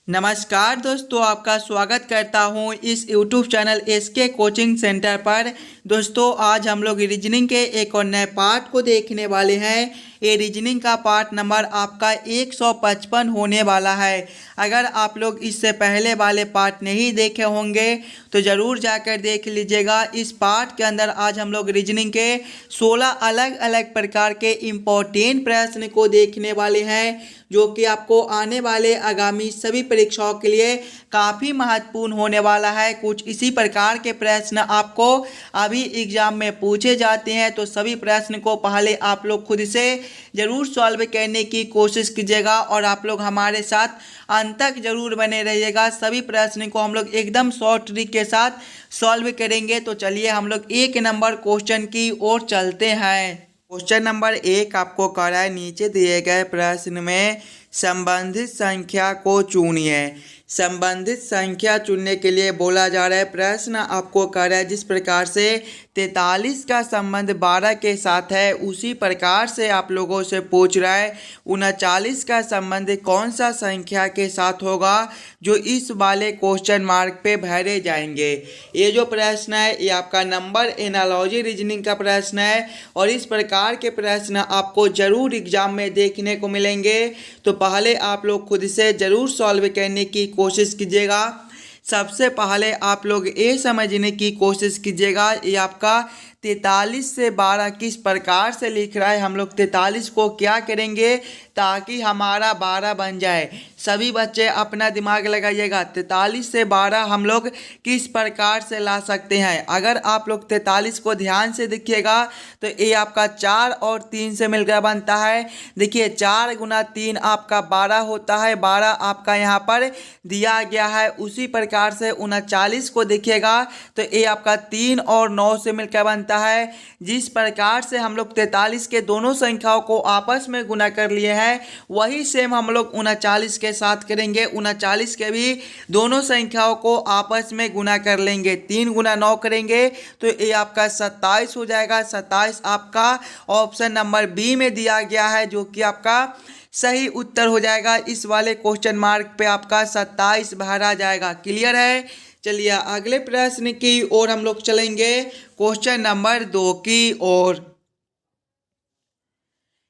नमस्कार दोस्तों, आपका स्वागत करता हूं इस YouTube channel SK coaching centre पर। दोस्तों, आज हम लोग रीजनिंग के एक और नए पार्ट को देखने वाले हैं। ये रीजनिंग का पार्ट नंबर आपका 155 होने वाला है। अगर आप लोग इससे पहले वाले पार्ट नहीं देखे होंगे तो ज़रूर जाकर देख लीजिएगा। इस पार्ट के अंदर आज हम लोग रीजनिंग के 16 अलग अलग प्रकार के इम्पोर्टेंट प्रश्न को देखने वाले हैं, जो कि आपको आने वाले आगामी सभी परीक्षाओं के लिए काफ़ी महत्वपूर्ण होने वाला है। कुछ इसी प्रकार के प्रश्न आपको अभी एग्जाम में पूछे जाते हैं, तो सभी प्रश्न को पहले आप लोग खुद से ज़रूर सॉल्व करने की कोशिश कीजिएगा और आप लोग हमारे साथ अंत तक जरूर बने रहिएगा। सभी प्रश्न को हम लोग एकदम शॉर्ट ट्रिक के साथ सॉल्व करेंगे। तो चलिए हम लोग एक नंबर क्वेश्चन की ओर चलते हैं। क्वेश्चन नंबर 1 आपको कह रहा है, नीचे दिए गए प्रश्न में संबंधित संख्या को चुनिए। संबंधित संख्या चुनने के लिए बोला जा रहा है। प्रश्न आपको कह रहा है जिस प्रकार से 43 का संबंध 12 के साथ है, उसी प्रकार से आप लोगों से पूछ रहा है 39 का संबंध कौन सा संख्या के साथ होगा, जो इस वाले क्वेश्चन मार्क पे भरे जाएंगे। ये जो प्रश्न है ये आपका नंबर एनालॉजी रीजनिंग का प्रश्न है और इस प्रकार के प्रश्न आपको जरूर एग्जाम में देखने को मिलेंगे। तो पहले आप लोग खुद से जरूर सॉल्व करने की कोशिश कीजिएगा। सबसे पहले आप लोग ये समझने की कोशिश कीजिएगा, ये आपका 43 से 12 किस प्रकार से लिख रहा है। हम लोग 43 को क्या करेंगे ताकि हमारा 12 बन जाए। सभी बच्चे अपना दिमाग लगाइएगा। 43 से 12 हम लोग किस प्रकार से ला सकते हैं। अगर आप लोग 43 को ध्यान से देखिएगा तो ये आपका 4 और 3 से मिलकर बनता है। देखिए 4 गुना 3 आपका 12 होता है। 12 आपका यहाँ पर दिया गया है। उसी प्रकार से 39 को देखिएगा तो ये आपका 3 और 9 से मिलकर बनता है। जिस प्रकार से हम लोग 43 के दोनों संख्याओं को आपस में गुना कर लिए हैं, वही सेम हम लोग 39 के साथ करेंगे। 39 के भी दोनों संख्याओं को आपस में गुना कर लेंगे। 3 गुना 9 करेंगे तो ये आपका 27 हो जाएगा। 27 आपका ऑप्शन नंबर बी में दिया गया है, जो कि आपका सही उत्तर हो जाएगा। इस वाले क्वेश्चन मार्क पे आपका 27 भरा जाएगा। क्लियर है। चलिए अगले प्रश्न की ओर हम लोग चलेंगे, क्वेश्चन नंबर 2 की ओर।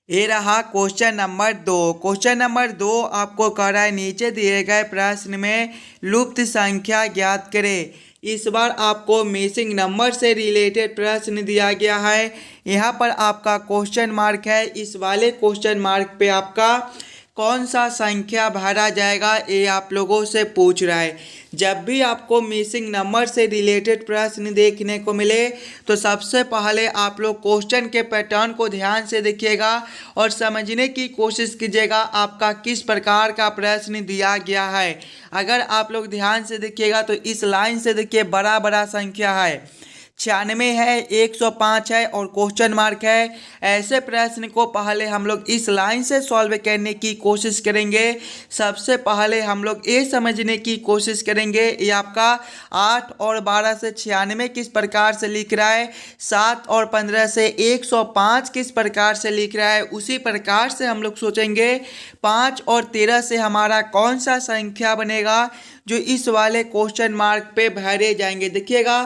ये रहा क्वेश्चन नंबर 2। क्वेश्चन नंबर 2 आपको कह रहा है नीचे दिए गए प्रश्न में लुप्त संख्या ज्ञात करें। इस बार आपको मिसिंग नंबर से रिलेटेड प्रश्न दिया गया है। यहाँ पर आपका क्वेश्चन मार्क है। इस वाले क्वेश्चन मार्क पे आपका कौन सा संख्या भरा जाएगा, ये आप लोगों से पूछ रहा है। जब भी आपको मिसिंग नंबर से रिलेटेड प्रश्न देखने को मिले तो सबसे पहले आप लोग क्वेश्चन के पैटर्न को ध्यान से देखिएगा और समझने की कोशिश कीजिएगा आपका किस प्रकार का प्रश्न दिया गया है। अगर आप लोग ध्यान से देखिएगा तो इस लाइन से देखिए बड़ा बड़ा संख्या है, 96 है, 105 है और क्वेश्चन मार्क है। ऐसे प्रश्न को पहले हम लोग इस लाइन से सॉल्व करने की कोशिश करेंगे। सबसे पहले हम लोग ये समझने की कोशिश करेंगे ये आपका 8 और 12 से 96 किस प्रकार से लिख रहा है, 7 और 15 से 105 किस प्रकार से लिख रहा है। उसी प्रकार से हम लोग सोचेंगे 5 और 13 से हमारा कौन सा संख्या बनेगा, जो इस वाले क्वेश्चन मार्क पे भरे जाएंगे। देखिएगा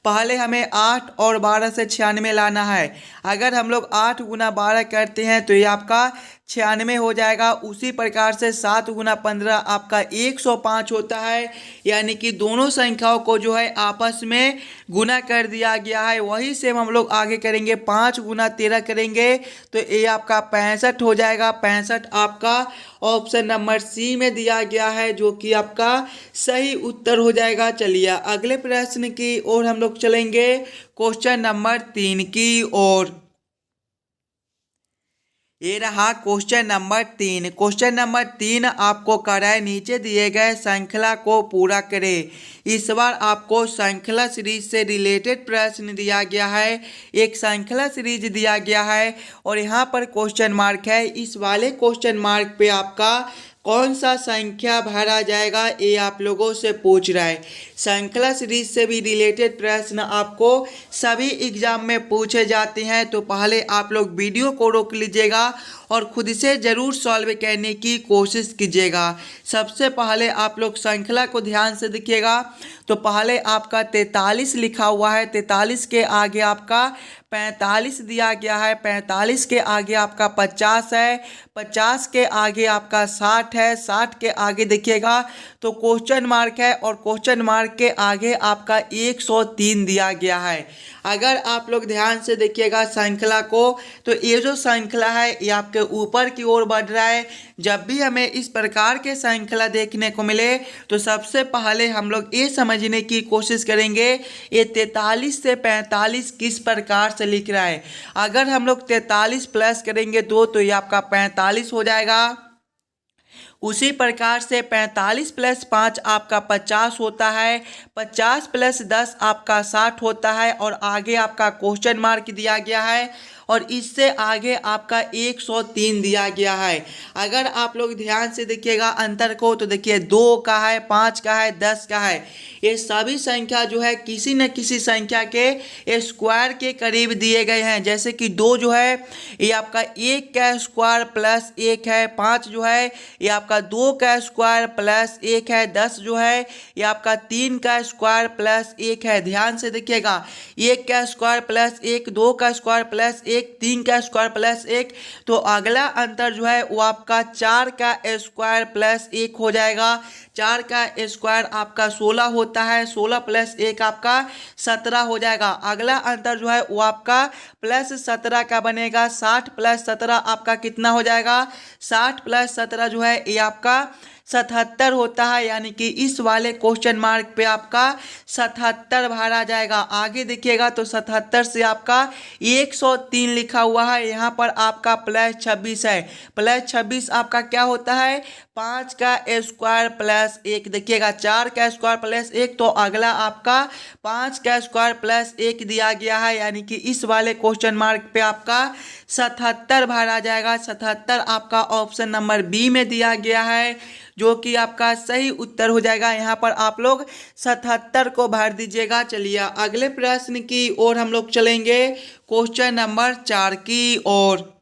पहले हमें 8 और 12 से 96 लाना है। अगर हम लोग 8 गुना 12 करते हैं तो ये आपका 96 हो जाएगा। उसी प्रकार से 7 गुना 15 आपका 105 होता है। यानी कि दोनों संख्याओं को जो है आपस में गुना कर दिया गया है। वही सेम हम लोग आगे करेंगे। 5 गुना 13 करेंगे तो ये आपका 65 हो जाएगा। 65 आपका ऑप्शन नंबर सी में दिया गया है, जो कि आपका सही उत्तर हो जाएगा। चलिए अगले प्रश्न की ओर हम लोग चलेंगे, क्वेश्चन नंबर 3 की ओर। ये रहा क्वेश्चन नंबर 3। क्वेश्चन नंबर 3 आपको कह रहा है नीचे दिए गए श्रृंखला को पूरा करें। इस बार आपको श्रृंखला सीरीज से रिलेटेड प्रश्न दिया गया है। एक श्रृंखला सीरीज दिया गया है और यहाँ पर क्वेश्चन मार्क है। इस वाले क्वेश्चन मार्क पे आपका कौन सा संख्या भरा जाएगा, ये आप लोगों से पूछ रहा है। श्रृंखला सीरीज से भी रिलेटेड प्रश्न आपको सभी एग्जाम में पूछे जाते हैं। तो पहले आप लोग वीडियो को रोक लीजिएगा और खुद से ज़रूर सॉल्व करने की कोशिश कीजिएगा। सबसे पहले आप लोग श्रृंखला को ध्यान से देखिएगा। तो पहले आपका 43 लिखा हुआ है, 43 के आगे आपका 45 दिया गया है, 45 के आगे आपका 50 है, 50 के आगे आपका 60 है, 60 के आगे देखिएगा तो क्वेश्चन मार्क है और क्वेश्चन मार्क के आगे आपका 103 दिया गया है। अगर आप लोग ध्यान से देखिएगा श्रृंखला को, तो ये जो श्रृंखला है ये आपके ऊपर की ओर बढ़ रहा है। जब भी हमें इस प्रकार के श्रृंखला देखने को मिले तो सबसे पहले हम लोग ये समझने की कोशिश करेंगे ये 43 से 45 किस प्रकार से लिख रहा है। अगर हम लोग 43 प्लस करेंगे 2 तो ये आपका 45 हो जाएगा। उसी प्रकार से 45 प्लस 5 आपका 50 होता है, 50 प्लस 10 आपका 60 होता है और आगे आपका क्वेश्चन मार्क दिया गया है और इससे आगे आपका 103 दिया गया है। अगर आप लोग ध्यान से देखिएगा अंतर को तो देखिए 2 का है, 5 का है, 10 का है। ये सभी संख्या जो है किसी न किसी संख्या के स्क्वायर के करीब दिए गए हैं। जैसे कि 2 जो है ये आपका 1 का स्क्वायर प्लस 1 है, 5 जो है ये आपका 2 का स्क्वायर प्लस 1 है, 10 जो है ये आपका 3 का स्क्वायर प्लस 1 है। ध्यान से देखिएगा 1 का स्क्वायर प्लस 1, 2 का स्क्वायर प्लस 1, 3 का स्क्वायर प्लस 1। तो अगला अंतर जो है वो आपका 4 का स्क्वायर प्लस 1 हो जाएगा। 4 का स्क्वायर आपका 16 होता है, 16 प्लस 1 आपका 17 हो जाएगा। अगला अंतर जो है वो आपका प्लस 17 का बनेगा। 60 प्लस 17 आपका कितना हो जाएगा? 60 प्लस 17 जो है ये आपका 77 होता है, यानी कि इस वाले क्वेश्चन मार्क पे आपका 77 भरा जाएगा। आगे देखिएगा तो 77 से आपका 103 लिखा हुआ है, यहाँ पर आपका प्लस 26 है। प्लस 26 आपका क्या होता है? 5 का स्क्वायर प्लस 1। देखिएगा 4 का स्क्वायर प्लस 1, तो अगला आपका 5 का स्क्वायर प्लस 1 दिया गया है, यानी कि इस वाले क्वेश्चन मार्क पे आपका 77 भरा जाएगा। 77 आपका ऑप्शन नंबर बी में दिया गया है, जो कि आपका सही उत्तर हो जाएगा। यहाँ पर आप लोग 77 को भर दीजिएगा। चलिए अगले प्रश्न की ओर हम लोग चलेंगे, क्वेश्चन नंबर 4 की ओर।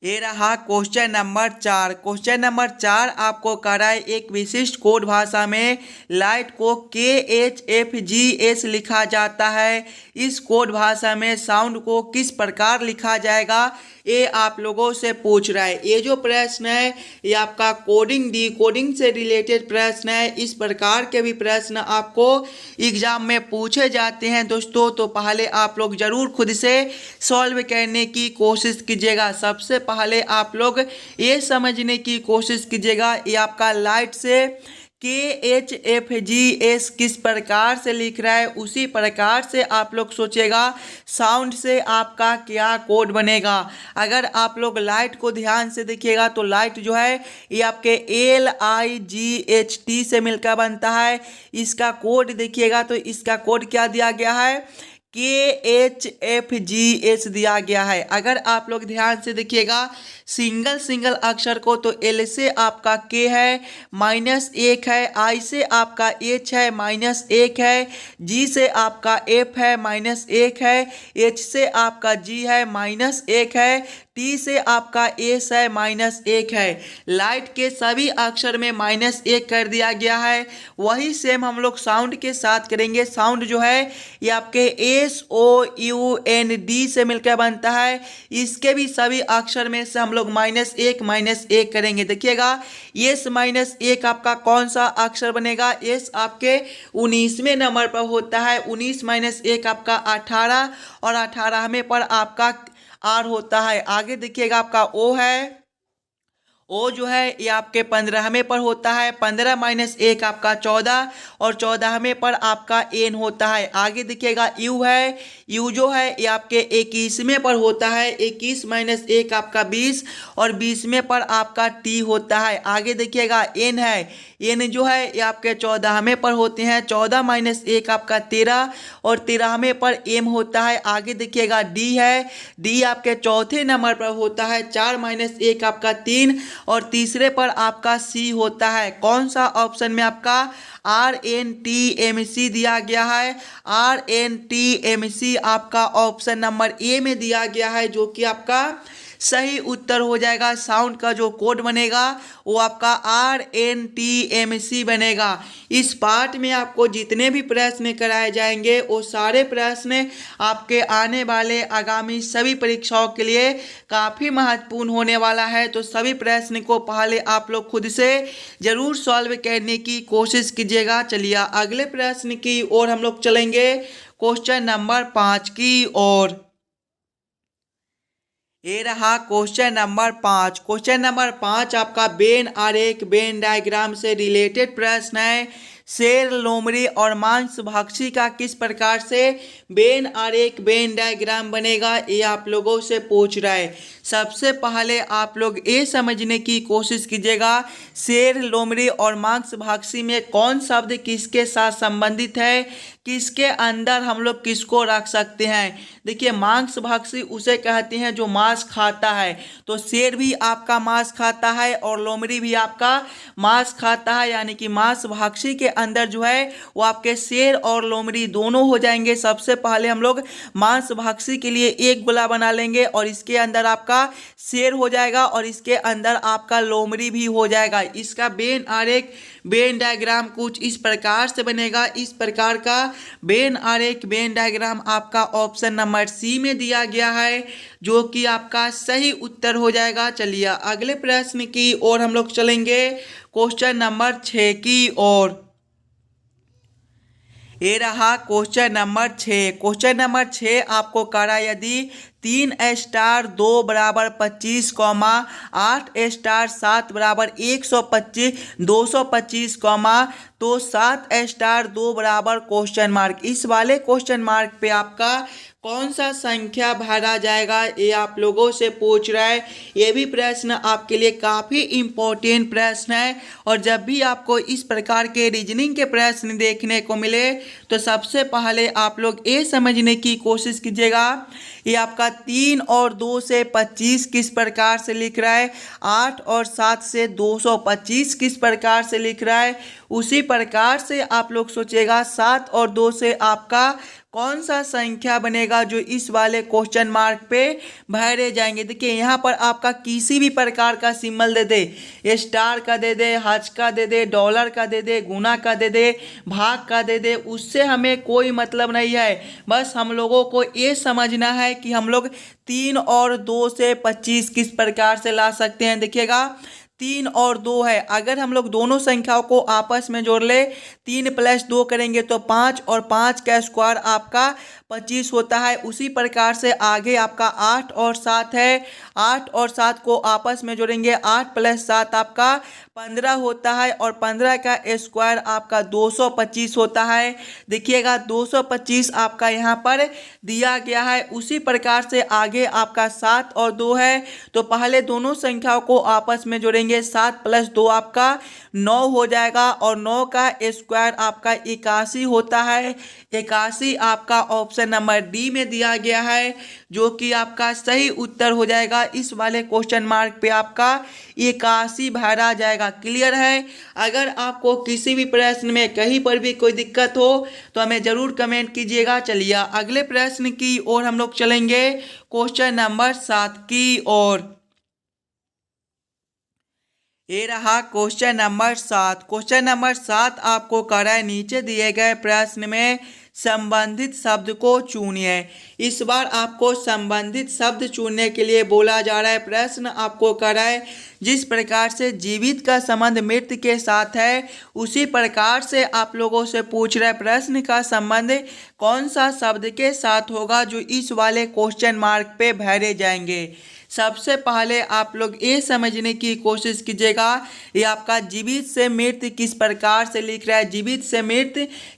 ये रहा क्वेश्चन नंबर 4। क्वेश्चन नंबर 4 आपको कह रहा है एक विशिष्ट कोड भाषा में लाइट को KHFGS लिखा जाता है। इस कोड भाषा में साउंड को किस प्रकार लिखा जाएगा, ये आप लोगों से पूछ रहा है। ये जो प्रश्न है ये आपका कोडिंग डी कोडिंग से रिलेटेड प्रश्न है। इस प्रकार के भी प्रश्न आपको एग्जाम में पूछे जाते हैं दोस्तों, तो पहले आप लोग जरूर खुद से सॉल्व करने की कोशिश कीजिएगा। सबसे पहले आप लोग ये समझने की कोशिश कीजिएगा ये आपका लाइट से KHFGS किस प्रकार से लिख रहा है, उसी प्रकार से आप लोग सोचिएगा साउंड से आपका क्या कोड बनेगा। अगर आप लोग लाइट को ध्यान से देखिएगा तो लाइट जो है ये आपके LIGHT से मिलकर बनता है। इसका कोड देखिएगा तो इसका कोड क्या दिया गया है? KHFGS दिया गया है। अगर आप लोग ध्यान से देखिएगा सिंगल अक्षर को तो L से आपका K है -1 है, I से आपका H है -1 है, G से आपका F है -1 है, H से आपका G है -1 है, T से आपका S है -1 है। लाइट के सभी अक्षर में -1 कर दिया गया है। वही सेम हम लोग साउंड के साथ करेंगे। साउंड जो है ये आपके SOUND से मिलकर बनता है। इसके भी सभी अक्षर में से हम लोग -1 करेंगे। देखिएगा S -1 आपका कौन सा अक्षर बनेगा? S आपके 19वें नंबर पर होता है। 19 -1 आपका 18 और 18वें पर आपका R होता है। आगे देखिएगा आपका O है, O जो है ये आपके 15वें पर होता है। 15 -1 आपका 14 और 14वें पर आपका N होता है। आगे देखिएगा U है, U जो है ये आपके 21वें पर होता है। 21 -1 आपका 20 और 20वें पर आपका T होता है। आगे देखिएगा N है, N जो है ये आपके 14वें पर होते हैं। 14 -1 आपका 13 और 13वें पर M होता है। आगे देखिएगा D है, D आपके चौथे नंबर पर होता है। 4 -1 आपका 3 और तीसरे पर आपका C होता है। कौन सा ऑप्शन में आपका RNTMC दिया गया है? RNTMC आपका ऑप्शन नंबर ए में दिया गया है, जो कि आपका सही उत्तर हो जाएगा। साउंड का जो कोड बनेगा वो आपका RNTMC बनेगा। इस पार्ट में आपको जितने भी प्रश्न कराए जाएंगे वो सारे प्रश्न आपके आने वाले आगामी सभी परीक्षाओं के लिए काफ़ी महत्वपूर्ण होने वाला है। तो सभी प्रश्न को पहले आप लोग खुद से जरूर सॉल्व करने की कोशिश कीजिएगा। चलिए अगले प्रश्न की ओर हम लोग चलेंगे, क्वेश्चन नंबर 5 की ओर। ये रहा क्वेश्चन नंबर 5। क्वेश्चन नंबर 5 आपका वेन आरेख वेन डायग्राम से रिलेटेड प्रश्न है। शेर, लोमड़ी और मांसभक्षी का किस प्रकार से वेन आरेख वेन डायग्राम बनेगा, ये आप लोगों से पूछ रहा है। सबसे पहले आप लोग ये समझने की कोशिश कीजिएगा शेर, लोमड़ी और मांसभक्षी में कौन शब्द किसके साथ संबंधित है, किसके अंदर हम लोग किसको रख सकते हैं। देखिए मांसभक्षी उसे कहते हैं जो मांस खाता है, तो शेर भी आपका मांस खाता है और लोमड़ी भी आपका मांस खाता है, यानी कि मांसभक्षी के अंदर जो है वो आपके शेर और लोमड़ी दोनों हो जाएंगे। सबसे पहले हम लोग मांसभक्षी के लिए एक गोला बना लेंगे और इसके अंदर आपका शेर हो जाएगा और इसके अंदर आपका लोमड़ी भी हो जाएगा। इसका वेन आरेख वेन डायग्राम कुछ इस प्रकार से बनेगा। इस प्रकार का वेन आरेख वेन डायग्राम आपका ऑप्शन नंबर सी में दिया गया है, जो कि आपका सही उत्तर हो जाएगा। चलिए अगले प्रश्न की ओर हम लोग चलेंगे, क्वेश्चन नंबर 6 की ओर। ये रहा क्वेश्चन नंबर 6। क्वेश्चन नंबर 6 आपको करा यदि 3 स्टार 2 बराबर 25, 8 स्टार 7 बराबर 125 225, तो 7 स्टार 2 बराबर क्वेश्चन मार्क। इस वाले क्वेश्चन मार्क पे आपका कौन सा संख्या भरा जाएगा, ये आप लोगों से पूछ रहा है। ये भी प्रश्न आपके लिए काफ़ी इम्पोर्टेंट प्रश्न है और जब भी आपको इस प्रकार के रीजनिंग के प्रश्न देखने को मिले तो सबसे पहले आप लोग ये समझने की कोशिश कीजिएगा ये आपका 3 और 2 से 25 किस प्रकार से लिख रहा है, 8 और 7 से 225 किस प्रकार से लिख रहा है। उसी प्रकार से आप लोग सोचिएगा 7 और 2 से आपका कौन सा संख्या बनेगा जो इस वाले क्वेश्चन मार्क पे भरे जाएंगे। देखिए यहाँ पर आपका किसी भी प्रकार का सिंबल दे दे, स्टार का दे दे, हज का दे दे, डॉलर का दे दे, गुना का दे दे, भाग का दे दे, उससे हमें कोई मतलब नहीं है। बस हम लोगों को ये समझना है कि हम लोग 3 और 2 से 25 किस प्रकार से ला सकते हैं। देखिएगा 3 और 2 है, अगर हम लोग दोनों संख्याओं को आपस में जोड़ ले 3 + 2 करेंगे तो 5 और 5 का स्क्वायर आपका 25 होता है। उसी प्रकार से आगे आपका 8 और 7 है, 8 और 7 को आपस में जोड़ेंगे 8 + 7 आपका 15 होता है और 15 का स्क्वायर आपका 225 होता है। देखिएगा 225 आपका यहाँ पर दिया गया है। उसी प्रकार से आगे आपका 7 और 2 है, तो पहले दोनों संख्याओं को आपस में जोड़ेंगे 7 + 2 आपका 9 हो जाएगा और 9 का स्क्वायर आपका 81 होता है। 81 आपका ऑप्शन नंबर डी में दिया गया है, जो कि आपका सही उत्तर हो जाएगा। इस वाले क्वेश्चन मार्क पे आपका 81 भरा जाएगा। क्लियर है। अगर आपको किसी भी प्रश्न में कहीं पर भी कोई दिक्कत हो तो हमें जरूर कमेंट कीजिएगा। चलिए अगले प्रश्न की ओर हम लोग चलेंगे, क्वेश्चन नंबर 7 की ओर। ये रहा क्वेश्चन नंबर 7। क्वेश्चन नंबर 7 आपको कर रहा है नीचे दिए गए प्रश्न में संबंधित शब्द को चुनिए। इस बार आपको संबंधित शब्द चुनने के लिए बोला जा रहा है। प्रश्न आपको कर रहा है जिस प्रकार से जीवित का संबंध मृत के साथ है उसी प्रकार से आप लोगों से पूछ रहा है प्रश्न का संबंध कौन सा शब्द के साथ होगा जो इस वाले क्वेश्चन मार्क पे भरे जाएंगे। सबसे पहले आप लोग ये समझने की कोशिश कीजिएगा ये आपका जीवित से मृत किस प्रकार से लिख रहा है, जीवित से मृत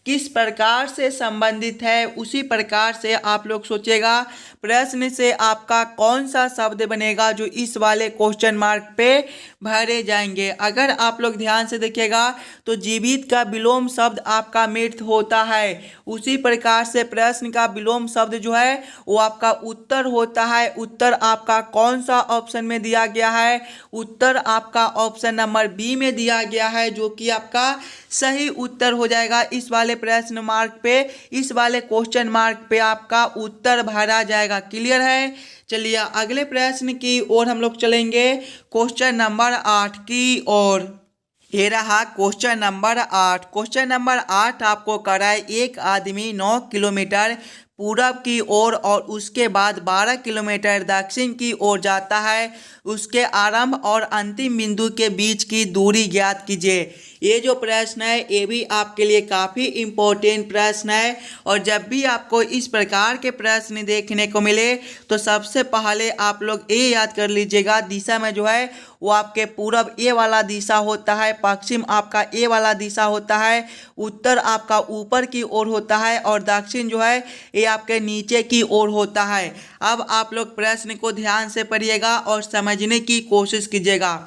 किस प्रकार से संबंधित है। उसी प्रकार से आप लोग सोचिएगा प्रश्न से आपका कौन सा शब्द बनेगा जो इस वाले क्वेश्चन मार्क पे भरे जाएंगे। अगर आप लोग ध्यान से देखिएगा तो जीवित का विलोम शब्द आपका मृत होता है, उसी प्रकार से प्रश्न का विलोम शब्द जो है वो आपका उत्तर होता है। उत्तर आपका कौन सा ऑप्शन में दिया गया है? उत्तर आपका ऑप्शन नंबर बी में दिया गया है, जो कि आपका सही उत्तर हो जाएगा। इस वाले प्रश्न मार्क पे, इस वाले क्वेश्चन मार्क पे आपका उत्तर भरा जाएगा। क्लियर है? चलिए अगले प्रश्न की ओर हम लोग चलेंगे, क्वेश्चन नंबर 8 की ओर। ये रहा क्वेश्चन नंबर 8। क्वेश्चन नंबर 8 आपको कराए, एक आदमी 9 किलोमीटर पूरब की ओर और उसके बाद 12 किलोमीटर दक्षिण की ओर जाता है, उसके आरंभ और अंतिम बिंदु के बीच की दूरी ज्ञात कीजिए। ये जो प्रश्न है ये भी आपके लिए काफ़ी इम्पोर्टेंट प्रश्न है, और जब भी आपको इस प्रकार के प्रश्न देखने को मिले तो सबसे पहले आप लोग ये याद कर लीजिएगा, दिशा में जो है वो आपके पूरब ए वाला दिशा होता है, पश्चिम आपका ए वाला दिशा होता है, उत्तर आपका ऊपर की ओर होता है, और दक्षिण जो है ये आपके नीचे की ओर होता है। अब आप लोग प्रश्न को ध्यान से पढ़िएगा और समझने की कोशिश कीजिएगा।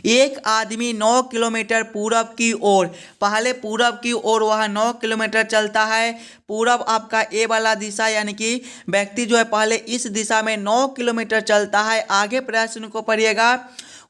एक आदमी 9 किलोमीटर पूरब की ओर, पहले पूरब की ओर वह 9 किलोमीटर चलता है। पूरब आपका ए वाला दिशा, यानी कि व्यक्ति जो है पहले इस दिशा में 9 किलोमीटर चलता है। आगे प्रश्न को पढ़िएगा।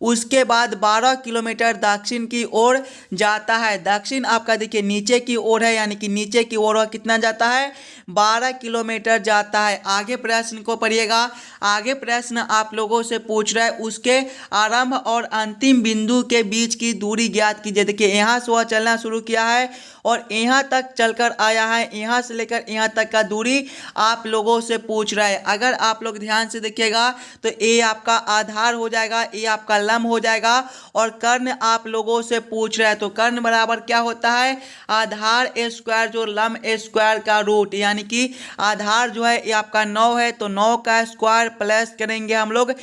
उसके बाद 12 किलोमीटर दक्षिण की ओर जाता है। दक्षिण आपका देखिए नीचे की ओर है, यानी कि नीचे की ओर कितना जाता है? 12 किलोमीटर जाता है। आगे प्रश्न को पढ़िएगा। आगे प्रश्न आप लोगों से पूछ रहा है, उसके आरंभ और अंतिम बिंदु के बीच की दूरी ज्ञात कीजिए। देखिए यहाँ से वह चलना शुरू किया है और यहाँ तक चलकर आया है, यहाँ से लेकर यहाँ तक का दूरी आप लोगों से पूछ रहा है। अगर आप लोग ध्यान से देखिएगा तो ये आपका आधार हो जाएगा, ये आपका लंब हो जाएगा, और कर्ण आप लोगों से पूछ रहा है तो कर्ण बराबर क्या होता है? आधार ए स्क्वायर जो लंब ए स्क्वायर का रूट, यानी कि आधार जो है ये आपका 9 है तो 9 का स्क्वायर प्लस करेंगे हम लोग,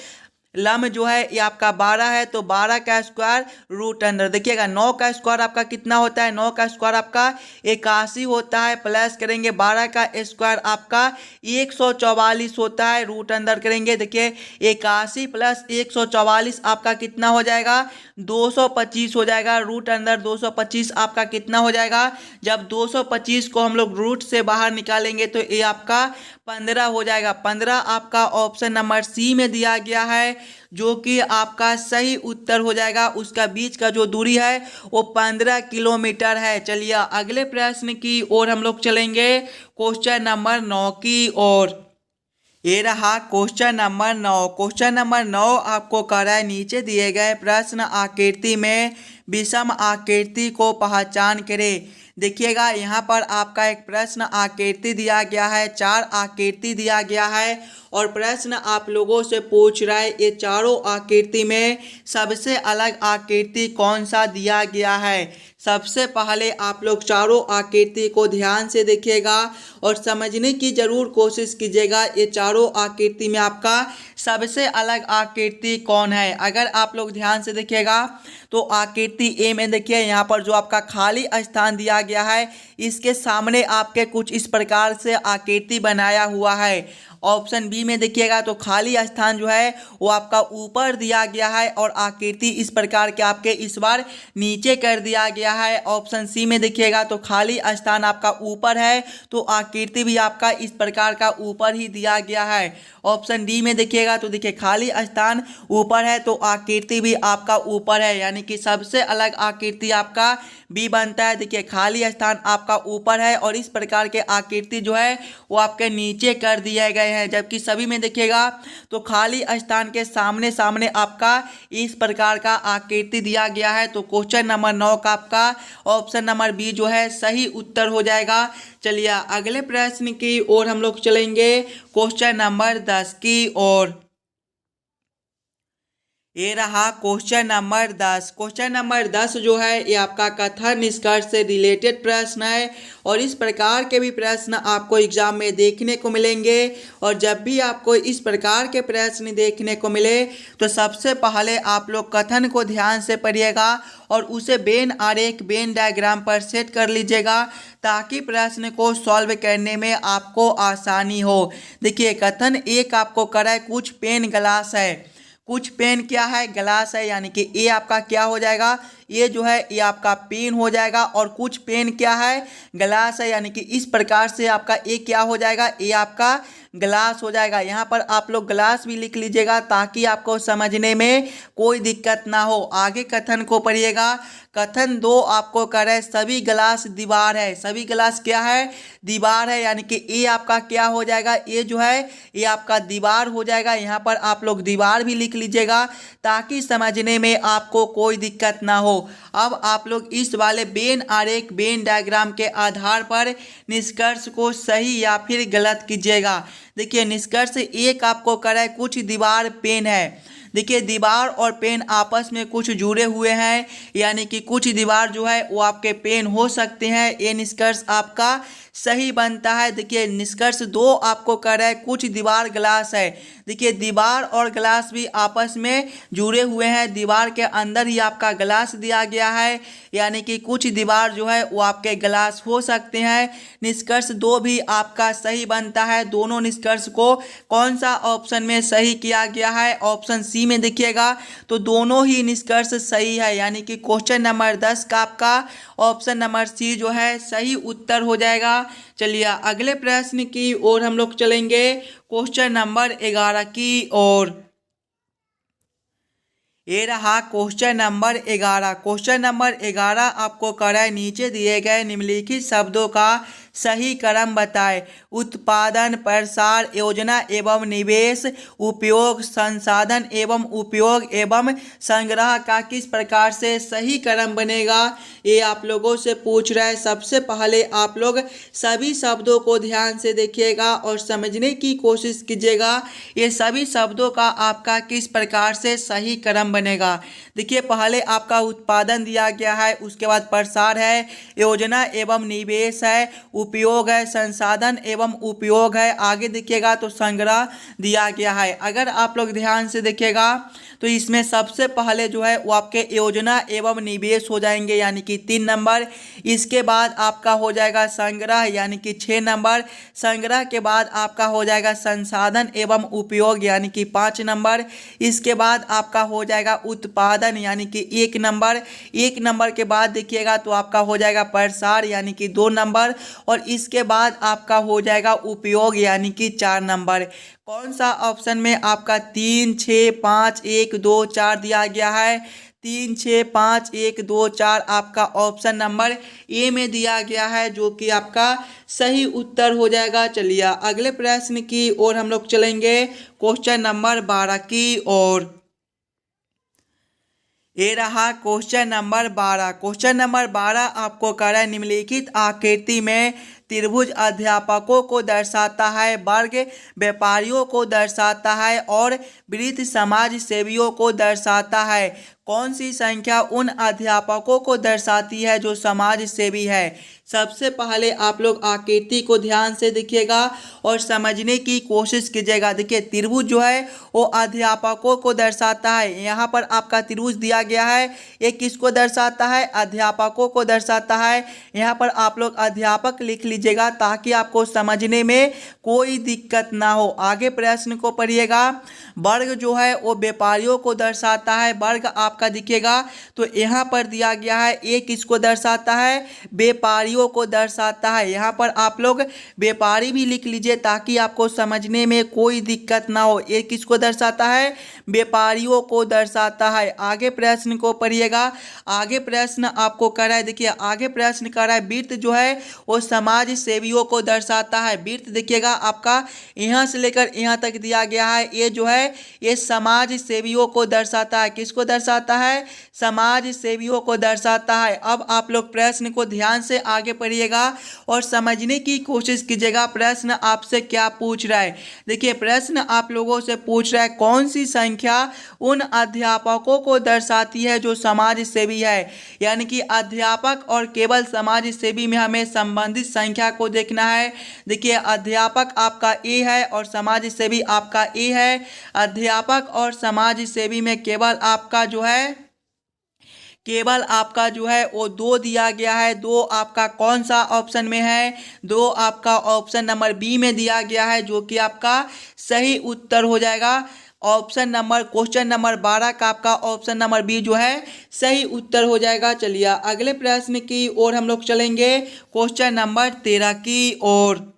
लम्ब जो है ये आपका 12 है तो 12 का स्क्वायर रूट अंदर। देखिएगा 9 का स्क्वायर आपका कितना होता है? 9 का स्क्वायर आपका 81 होता है, प्लस करेंगे 12 का स्क्वायर आपका 144 होता है, रूट अंदर करेंगे। देखिए 81 प्लस 144 आपका कितना हो जाएगा? 225 हो जाएगा। रूट अंदर 225 आपका कितना हो जाएगा? जब 225 को हम लोग रूट से बाहर निकालेंगे तो ये आपका 15 हो जाएगा। 15 आपका ऑप्शन नंबर सी में दिया गया है, जो कि आपका सही उत्तर हो जाएगा। उसका बीच का जो दूरी है वो 15 किलोमीटर है। चलिए अगले प्रश्न की ओर हम लोग चलेंगे, क्वेश्चन नंबर 9 की ओर। ये रहा क्वेश्चन नंबर 9। क्वेश्चन नंबर 9 आपको कर रहा है, नीचे दिए गए प्रश्न आकृति में विषम आकृति को पहचान करें। देखिएगा यहाँ पर आपका एक प्रश्न आकृति दिया गया है, 4 आकृति दिया गया है, और प्रश्न आप लोगों से पूछ रहा है ये चारों आकृति में सबसे अलग आकृति कौन सा दिया गया है। सबसे पहले आप लोग चारों आकृति को ध्यान से देखिएगा और समझने की जरूर कोशिश कीजिएगा, ये चारों आकृति में आपका सबसे अलग आकृति कौन है। अगर आप लोग ध्यान से देखिएगा तो आकृति ए में देखिए यहाँ पर जो आपका खाली स्थान दिया गया है, इसके सामने आपके कुछ इस प्रकार से आकृति बनाया हुआ है। ऑप्शन बी में देखिएगा तो खाली स्थान जो है वो आपका ऊपर दिया गया है, और आकृति इस प्रकार के आपके इस बार नीचे कर दिया गया है। ऑप्शन सी में देखिएगा तो खाली स्थान आपका ऊपर है तो आकृति भी आपका इस प्रकार का ऊपर ही दिया गया है। ऑप्शन डी में देखिएगा तो देखिए खाली स्थान ऊपर है तो आकृति भी आपका ऊपर है, यानी कि सबसे अलग आकृति आपका बी बनता है। देखिए खाली स्थान आपका ऊपर है और इस प्रकार के आकृति जो है वो आपके नीचे कर दिए गए हैं, जबकि सभी में देखिएगा तो खाली स्थान के सामने सामने आपका इस प्रकार का आकृति दिया गया है। तो क्वेश्चन नंबर 9 का आपका ऑप्शन नंबर बी जो है सही उत्तर हो जाएगा। चलिए अगले प्रश्न की ओर हम लोग चलेंगे, क्वेश्चन नंबर 10 की ओर। ये रहा क्वेश्चन नंबर 10। क्वेश्चन नंबर 10 जो है ये आपका कथन निष्कर्ष से रिलेटेड प्रश्न है, और इस प्रकार के भी प्रश्न आपको एग्जाम में देखने को मिलेंगे। और जब भी आपको इस प्रकार के प्रश्न देखने को मिले तो सबसे पहले आप लोग कथन को ध्यान से पढ़िएगा और उसे वेन आरेख वेन डायग्राम पर सेट कर लीजिएगा, ताकि प्रश्न को सॉल्व करने में आपको आसानी हो। देखिए कथन एक आपको करा है, कुछ पेन ग्लास है। कुछ पेन क्या है? ग्लास है, यानी कि ये आपका क्या हो जाएगा? ये जो है ये आपका पेन हो जाएगा। और कुछ पेन क्या है? ग्लास है, यानी कि इस प्रकार से आपका ये क्या हो जाएगा? ये आपका ग्लास हो जाएगा। यहाँ पर आप लोग ग्लास भी लिख लीजिएगा ताकि आपको समझने में कोई दिक्कत ना हो। आगे कथन को पढ़िएगा। कथन 2 आपको कर है सभी ग्लास दीवार है। सभी ग्लास क्या है? दीवार है, यानी कि ये आपका क्या हो जाएगा? ये जो है ये आपका दीवार हो जाएगा। यहाँ पर आप लोग दीवार भी लिख लीजिएगा ताकि समझने में आपको कोई दिक्कत ना हो। अब आप लोग इस वाले वेन आरेख वेन डायग्राम के आधार पर निष्कर्ष को सही या फिर गलत कीजिएगा। देखिए निष्कर्ष 1 आपको कर है कुछ दीवार पेन है। देखिए दीवार और पेन आपस में कुछ जुड़े हुए हैं, यानी कि कुछ दीवार जो है वो आपके पेन हो सकते हैं। ये निष्कर्ष आपका सही बनता है। देखिए निष्कर्ष 2 आपको कह रहा है कुछ दीवार ग्लास है। देखिए दीवार और ग्लास भी आपस में जुड़े हुए हैं। दीवार के अंदर ही आपका ग्लास दिया गया है, यानी कि कुछ दीवार जो है वो आपके ग्लास हो सकते हैं। निष्कर्ष 2 भी आपका सही बनता है। दोनों निष्कर्ष को कौन सा ऑप्शन में सही किया गया है? ऑप्शन सी में देखिएगा तो दोनों ही निष्कर्ष सही है, यानी कि क्वेश्चन नंबर 10 का आपका ऑप्शन नंबर सी जो है सही उत्तर हो जाएगा। चलिए अगले प्रश्न की ओर हम लोग चलेंगे, क्वेश्चन नंबर 11 की ओर। ये रहा क्वेश्चन नंबर 11। क्वेश्चन नंबर 11 आपको कर है नीचे दिए गए निम्नलिखित शब्दों का सही क्रम बताएं। उत्पादन, प्रसार, योजना एवं निवेश, उपयोग, संसाधन एवं उपयोग एवं संग्रह का किस प्रकार से सही क्रम बनेगा, ये आप लोगों से पूछ रहा है। सबसे पहले आप लोग सभी शब्दों को ध्यान से देखिएगा और समझने की कोशिश कीजिएगा ये सभी शब्दों का आपका किस प्रकार से सही क्रम बनेगा। देखिए पहले आपका उत्पादन दिया गया है, उसके बाद प्रसार है, योजना एवं निवेश है, उपयोग है, संसाधन एवं उपयोग है, आगे देखिएगा तो संग्रह दिया गया है। अगर आप लोग ध्यान से देखिएगा तो इसमें सबसे पहले जो है वो आपके योजना एवं निवेश हो जाएंगे, यानी कि 3 नंबर। इसके बाद आपका हो जाएगा संग्रह, यानी कि 6 नंबर। संग्रह के बाद आपका हो जाएगा संसाधन एवं उपयोग, यानी कि 5 नंबर। इसके बाद आपका हो जाएगा उत्पादन, यानी कि 1 नंबर। 1 नंबर के बाद देखिएगा तो आपका हो जाएगा प्रसार, यानी कि 2 नंबर। और इसके बाद आपका हो जाएगा उपयोग, यानी कि 4 नंबर। कौन सा ऑप्शन में आपका 3, 6, 5, 1, 2, 4 दिया गया है? 3, 6, 5, 1, 2, 4 आपका ऑप्शन नंबर ए में दिया गया है, जो कि आपका सही उत्तर हो जाएगा। चलिए अगले प्रश्न की ओर हम लोग चलेंगे, क्वेश्चन नंबर 12 की ओर। ये रहा क्वेश्चन नंबर 12। क्वेश्चन नंबर 12 आपको कह रहा है निम्नलिखित आकृति में त्रिभुज अध्यापकों को दर्शाता है, वर्ग व्यापारियों को दर्शाता है और वृत्त समाज सेवियों को दर्शाता है। कौन सी संख्या उन अध्यापकों को दर्शाती है जो समाज सेवी है? सबसे पहले आप लोग आकृति को ध्यान से देखिएगा और समझने की कोशिश कीजिएगा। देखिए त्रिभुज जो है वो अध्यापकों को दर्शाता है। यहाँ पर आपका त्रिभुज दिया गया है, ये किसको दर्शाता है? अध्यापकों को दर्शाता है। यहाँ पर आप लोग अध्यापक लिख लीजिएगा ताकि आपको समझने में कोई दिक्कत ना हो। आगे प्रश्न को पढ़िएगा। वर्ग जो है वो व्यापारियों को दर्शाता है। वर्ग आपका दिखेगा तो यहाँ पर दिया गया है, ये किसको दर्शाता है? व्यापारियों को दर्शाता है। यहाँ पर आप लोग व्यापारी भी लिख लीजिए ताकि आपको समझने में कोई दिक्कत ना हो। ये किसको दर्शाता है? व्यापारियों को दर्शाता है। आगे प्रश्न को पढ़िएगा। आगे प्रश्न आपको कर रहा है, देखिए आगे प्रश्न कर रहा है वृत्त जो है वो समाज सेवियों को दर्शाता है। वृत्त देखिएगा आपका यहाँ से लेकर यहाँ तक दिया गया है, ये जो है ये समाज सेवियों को दर्शाता है। किसको दर्शाता है? समाज सेवियों को दर्शाता है। अब आप लोग प्रश्न को ध्यान से आगे पढ़िएगा और समझने की कोशिश कीजिएगा प्रश्न आपसे क्या पूछ रहा है। देखिए प्रश्न आप लोगों से पूछ रहा है कौन सी संख्या उन अध्यापकों को दर्शाती है जो समाज सेवी है। यानी कि अध्यापक और केवल समाज सेवी में हमें संबंधित संख्या को देखना है। देखिए अध्यापक आपका ए है और समाज सेवी आपका ए है। अध्यापक और समाज सेवी में केवल आपका जो है वो 2 दिया गया है। 2 आपका कौन सा ऑप्शन में है? 2 आपका ऑप्शन नंबर बी में दिया गया है, जो कि आपका सही उत्तर हो जाएगा। ऑप्शन नंबर क्वेश्चन नंबर 12 का आपका ऑप्शन नंबर बी जो है सही उत्तर हो जाएगा। चलिए अगले प्रश्न की ओर हम लोग चलेंगे, क्वेश्चन नंबर 13 की ओर।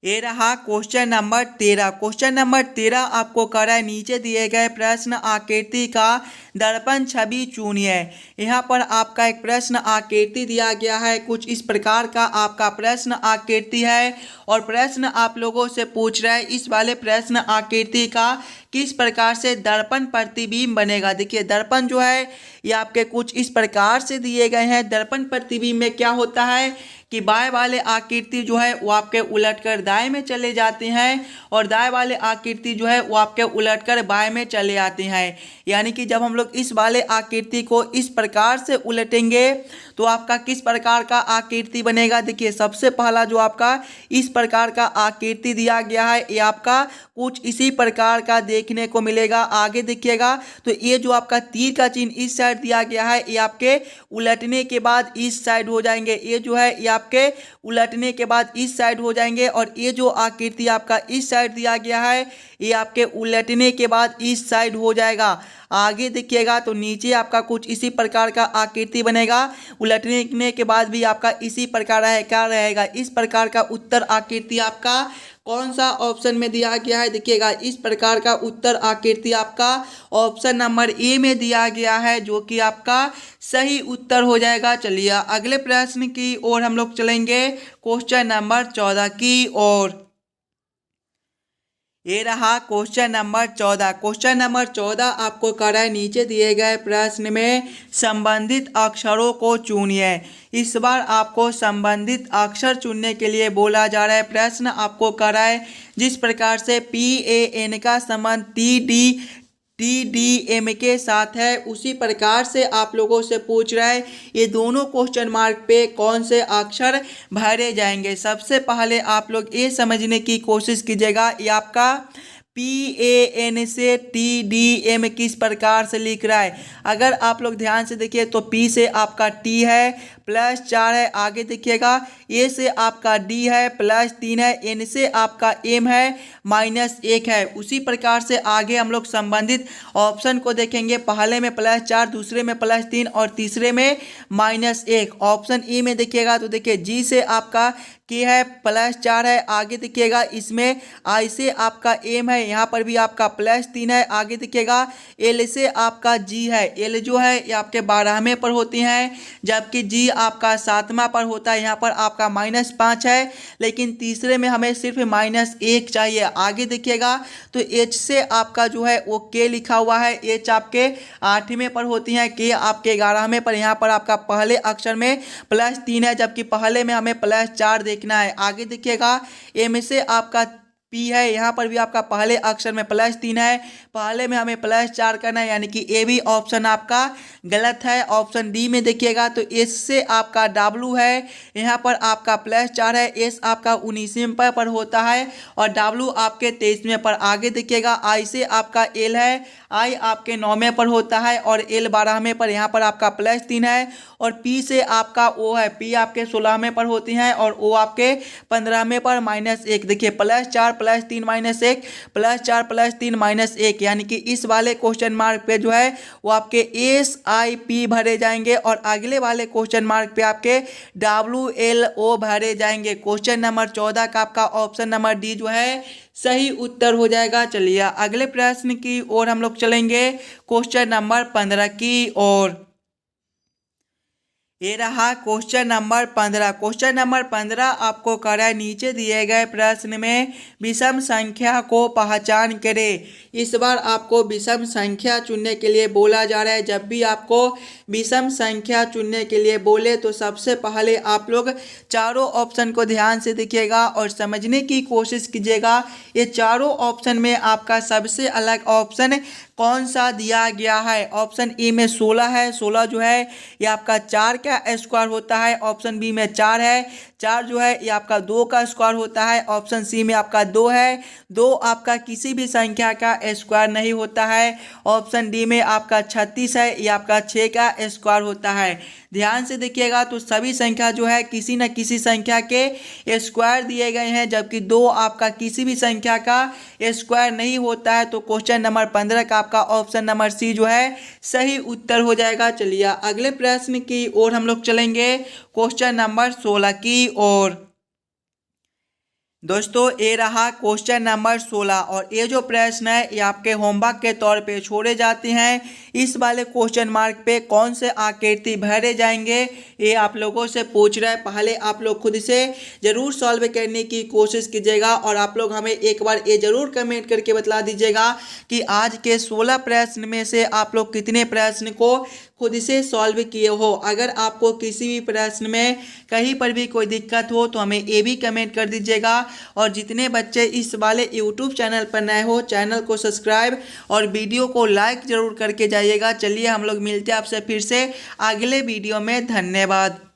ये रहा क्वेश्चन नंबर 13। क्वेश्चन नंबर 13 आपको कर रहा है नीचे दिए गए प्रश्न आकृति का दर्पण छवि चुनिए। यहाँ पर आपका एक प्रश्न आकृति दिया गया है, कुछ इस प्रकार का आपका प्रश्न आकृति है और प्रश्न आप लोगों से पूछ रहा है इस वाले प्रश्न आकृति का किस प्रकार से दर्पण प्रतिबिंब बनेगा। देखिए दर्पण जो है ये आपके कुछ इस प्रकार से दिए गए हैं। दर्पण प्रतिबिंब में क्या होता है कि बाएं वाले आकृति जो है वो आपके उलटकर दाएं में चले जाते हैं और दाएं वाले आकृति जो है वो आपके उलटकर बाएं में चले आते हैं। यानी कि जब हम लोग इस वाले आकृति को इस प्रकार से उलटेंगे तो आपका किस प्रकार का आकृति बनेगा। देखिए सबसे पहला जो आपका इस प्रकार का आकृति दिया गया है ये आपका कुछ इसी प्रकार का देखने को मिलेगा। आगे देखिएगा तो ये जो आपका तीर का चिन्ह इस साइड दिया गया है ये आपके उलटने के बाद इस साइड हो जाएंगे। ये जो है ये आपके उलटने के बाद इस साइड हो जाएंगे और ये जो आकृति आपका इस साइड दिया गया है ये आपके उलटने के बाद इस साइड हो जाएगा। आगे देखिएगा तो नीचे आपका कुछ इसी प्रकार का आकृति बनेगा। उलटने के बाद भी आपका इसी प्रकार क्या रहेगा, इस प्रकार का उत्तर आकृति आपका कौन सा ऑप्शन में दिया गया है। देखिएगा इस प्रकार का उत्तर आकृति आपका ऑप्शन नंबर ए में दिया गया है जो कि आपका सही उत्तर हो जाएगा। चलिए अगले प्रश्न की ओर हम लोग चलेंगे, क्वेश्चन नंबर 14 की ओर। ये रहा क्वेश्चन नंबर 14। क्वेश्चन नंबर 14 आपको कर रहा है नीचे दिए गए प्रश्न में संबंधित अक्षरों को चुनिए। इस बार आपको संबंधित अक्षर चुनने के लिए बोला जा रहा है। प्रश्न आपको कर रहा है जिस प्रकार से PAN का संबंध TDM के साथ है उसी प्रकार से आप लोगों से पूछ रहा है ये दोनों क्वेश्चन मार्क पे कौन से अक्षर भरे जाएंगे। सबसे पहले आप लोग ये समझने की कोशिश कीजिएगा ये आपका PAN से TDM किस प्रकार से लिख रहा है। अगर आप लोग ध्यान से देखिए तो P से आपका T है +4 है। आगे देखिएगा A से आपका D है +3 है। N से आपका M है -1 है। उसी प्रकार से आगे हम लोग संबंधित ऑप्शन को देखेंगे। पहले में +4, दूसरे में +3 और तीसरे में -1। ऑप्शन E में देखिएगा तो देखिए G से आपका K है +4 है। आगे देखिएगा इसमें I से आपका M है, यहाँ पर भी आपका +3 है। आगे देखिएगा L से आपका G है। L जो है ये आपके 12वें पर होती हैं जबकि G आपका 7वां पर होता है। यहाँ पर आपका -5 है लेकिन तीसरे में हमें सिर्फ -1 चाहिए। आगे देखिएगा तो H से आपका जो है वो K लिखा हुआ है। H आपके 8वें पर होती हैं, K आपके 11वें पर। यहाँ पर आपका पहले अक्षर में +3 है जबकि पहले में हमें +4 देखना है। आगे देखिएगा M से आपका P है, यहाँ पर भी आपका पहले अक्षर में +3 है, पहले में हमें +4 करना है यानी कि ए भी ऑप्शन आपका गलत है। ऑप्शन डी में देखिएगा तो S से आपका W है, यहाँ पर आपका +4 है। S आपका 19वें पर होता है और W आपके 23वें पर। आगे देखिएगा I से आपका L है, I आपके 9वें पर होता है और L 12वें पर। यहाँ पर आपका +3 है और P से आपका O है, P आपके 16वें पर होती हैं और O आपके 15वें पर -1। देखिए +4 +3 -1 +4 +3 -1 यानी कि इस वाले क्वेश्चन मार्क पे जो है वो आपके SIP भरे जाएंगे और अगले वाले क्वेश्चन मार्क पे आपके WLO भरे जाएंगे। क्वेश्चन नंबर 14 का आपका ऑप्शन नंबर डी जो है सही उत्तर हो जाएगा। चलिए अगले प्रश्न की ओर हम लोग चलेंगे, क्वेश्चन नंबर 15 की ओर। ये रहा क्वेश्चन नंबर 15। क्वेश्चन नंबर 15 आपको कर रहा है नीचे दिए गए प्रश्न में विषम संख्या को पहचान करें। इस बार आपको विषम संख्या चुनने के लिए बोला जा रहा है। जब भी आपको विषम संख्या चुनने के लिए बोले तो सबसे पहले आप लोग चारों ऑप्शन को ध्यान से देखिएगा और समझने की कोशिश कीजिएगा ये चारों ऑप्शन में आपका सबसे अलग ऑप्शन कौन सा दिया गया है। ऑप्शन ए में 16 है, 16 जो है ये आपका 4 का स्क्वायर होता है। ऑप्शन बी में 4 है, 4 जो है ये आपका 2 का स्क्वायर होता है। ऑप्शन सी में आपका 2 है, 2 आपका किसी भी संख्या का स्क्वायर नहीं होता है। ऑप्शन डी में आपका 36 है, ये आपका 6 का स्क्वायर होता है। ध्यान से देखिएगा तो सभी संख्या जो है किसी न किसी संख्या के स्क्वायर दिए गए हैं जबकि 2 आपका किसी भी संख्या का स्क्वायर नहीं होता है। तो क्वेश्चन नंबर 15 का आपका ऑप्शन नंबर सी जो है सही उत्तर हो जाएगा। चलिए अगले प्रश्न की ओर हम लोग चलेंगे, क्वेश्चन नंबर 16 की ओर। दोस्तों ये रहा क्वेश्चन नंबर 16 और ये जो प्रश्न है ये आपके होमवर्क के तौर पे छोड़े जाते हैं। इस वाले क्वेश्चन मार्क पे कौन से आकृति भरे जाएंगे ये आप लोगों से पूछ रहा है। पहले आप लोग खुद से ज़रूर सॉल्व करने की कोशिश कीजिएगा और आप लोग हमें एक बार ये ज़रूर कमेंट करके बता दीजिएगा कि आज के 16 प्रश्न में से आप लोग कितने प्रश्न को खुद से सॉल्व किए हो। अगर आपको किसी भी प्रश्न में कहीं पर भी कोई दिक्कत हो तो हमें ये भी कमेंट कर दीजिएगा। और जितने बच्चे इस वाले यूट्यूब चैनल पर नए हो चैनल को सब्सक्राइब और वीडियो को लाइक ज़रूर करके जाइएगा। चलिए हम लोग मिलते हैं आपसे फिर से अगले वीडियो में। धन्यवाद।